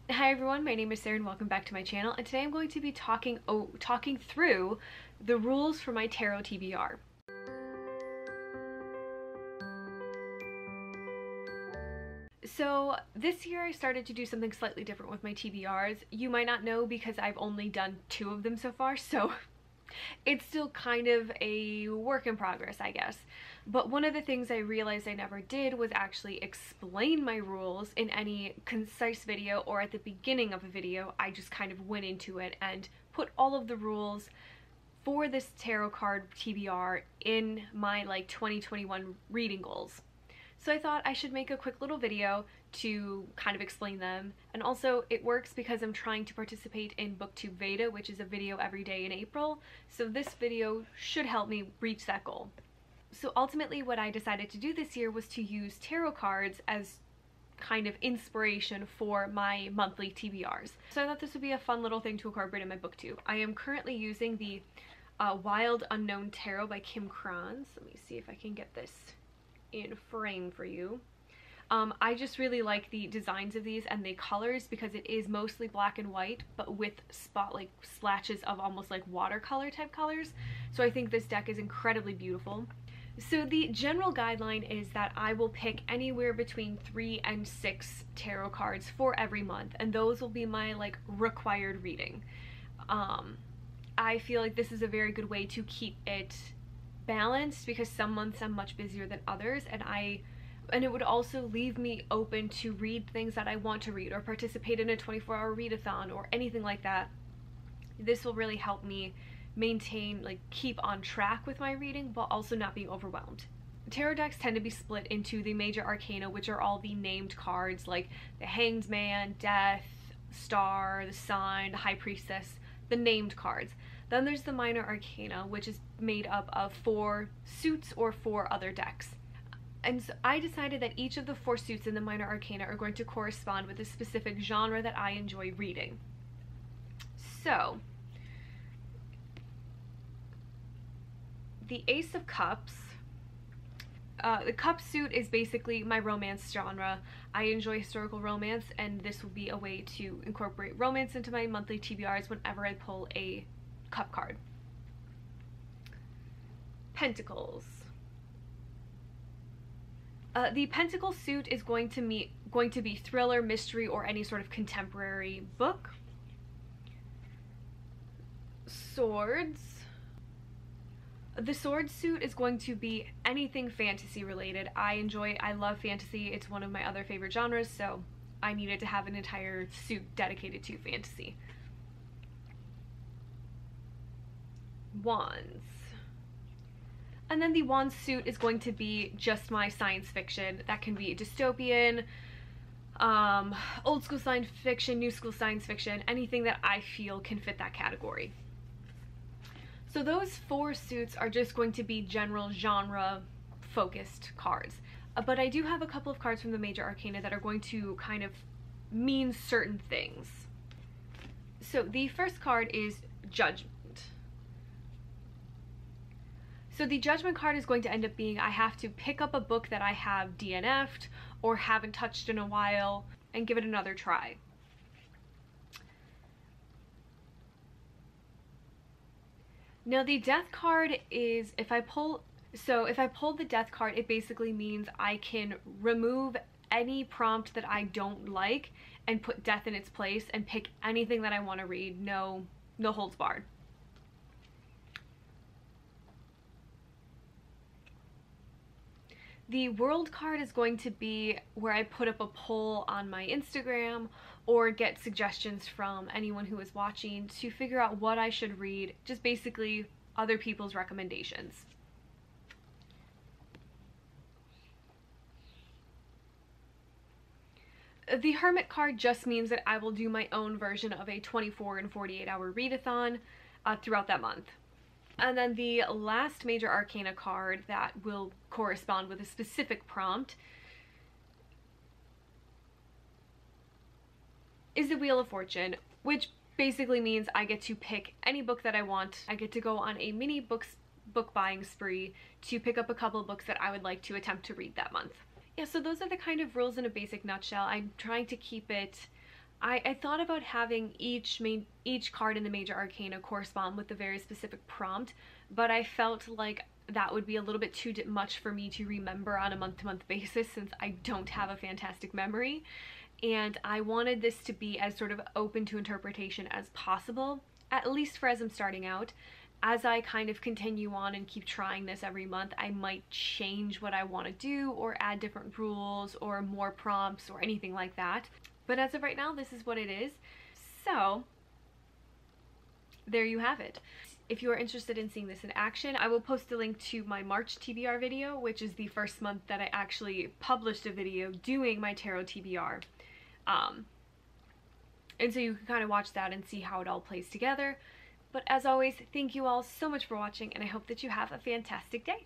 Hi everyone, my name is Sarah and welcome back to my channel, and today I'm going to be talking through the rules for my tarot TBR. So this year I started to do something slightly different with my TBRs. You might not know because I've only done 2 of them so far, so it's still kind of a work in progress, I guess. But one of the things I realized I never did was actually explain my rules in any concise video or at the beginning of a video. I just kind of went into it and put all of the rules for this tarot card TBR in my 2021 reading goals. So I thought I should make a quick little video to kind of explain them. And also it works because I'm trying to participate in BookTube Veda, which is a video every day in April. So this video should help me reach that goal. So ultimately what I decided to do this year was to use tarot cards as kind of inspiration for my monthly TBRs. So I thought this would be a fun little thing to incorporate in my BookTube. I am currently using the Wild Unknown Tarot by Kim Kranz. Let me see if I can get this in frame for you. I just really like the designs of these and the colors because it is mostly black and white but with splashes of almost like watercolor type colors. So I think this deck is incredibly beautiful. So the general guideline is that I will pick anywhere between 3 and 6 tarot cards for every month, and those will be my required reading. I feel like this is a very good way to keep it balanced because some months I'm much busier than others, and it would also leave me open to read things that I want to read or participate in a 24-hour readathon or anything like that. This will really help me maintain, keep on track with my reading while also not being overwhelmed. Tarot decks tend to be split into the major arcana, which are all the named cards like the Hanged Man, Death, Star, the Sun, the High Priestess, the named cards. Then there's the minor arcana, which is made up of 4 suits or 4 other decks. And so I decided that each of the 4 suits in the minor arcana are going to correspond with a specific genre that I enjoy reading. So the Ace of Cups, the Cup suit is basically my romance genre. I enjoy historical romance, and this will be a way to incorporate romance into my monthly TBRs whenever I pull a Cup card. Pentacles. The Pentacle suit is going to be thriller, mystery, or any sort of contemporary book. Swords. The Sword suit is going to be anything fantasy related. I love fantasy. It's one of my other favorite genres, so I needed to have an entire suit dedicated to fantasy. Wands. And then the Wands suit is going to be just my science fiction. That can be dystopian, old school science fiction, new school science fiction, anything that I feel can fit that category. So those 4 suits are just going to be general genre focused cards. But I do have a couple of cards from the major arcana that are going to kind of mean certain things. So the first card is Judgment. So the Judgment card is going to end up being I have to pick up a book that I have DNF'd or haven't touched in a while and give it another try. Now the Death card is if I pull the Death card, it basically means I can remove any prompt that I don't like and put death in its place and pick anything that I want to read. No holds barred. The World card is going to be where I put up a poll on my Instagram or get suggestions from anyone who is watching to figure out what I should read, just basically other people's recommendations. The Hermit card just means that I will do my own version of a 24 and 48 hour readathon throughout that month. And then the last major arcana card that will correspond with a specific prompt is the Wheel of Fortune, which basically means I get to pick any book that I want. I get to go on a mini book buying spree to pick up a couple of books that I would like to attempt to read that month. Yeah, so those are the kind of rules in a basic nutshell. I'm trying to keep it I thought about having each card in the major arcana correspond with a very specific prompt, but I felt like that would be a little bit too much for me to remember on a month-to-month basis since I don't have a fantastic memory. And I wanted this to be as sort of open to interpretation as possible, at least for as I'm starting out. As I kind of continue on and keep trying this every month, I might change what I want to do or add different rules or more prompts or anything like that. But as of right now, this is what it is. So there you have it. If you are interested in seeing this in action, I will post a link to my March TBR video, which is the first month that I actually published a video doing my tarot TBR. And so you can kind of watch that and see how it all plays together. But as always, thank you all so much for watching, and I hope that you have a fantastic day.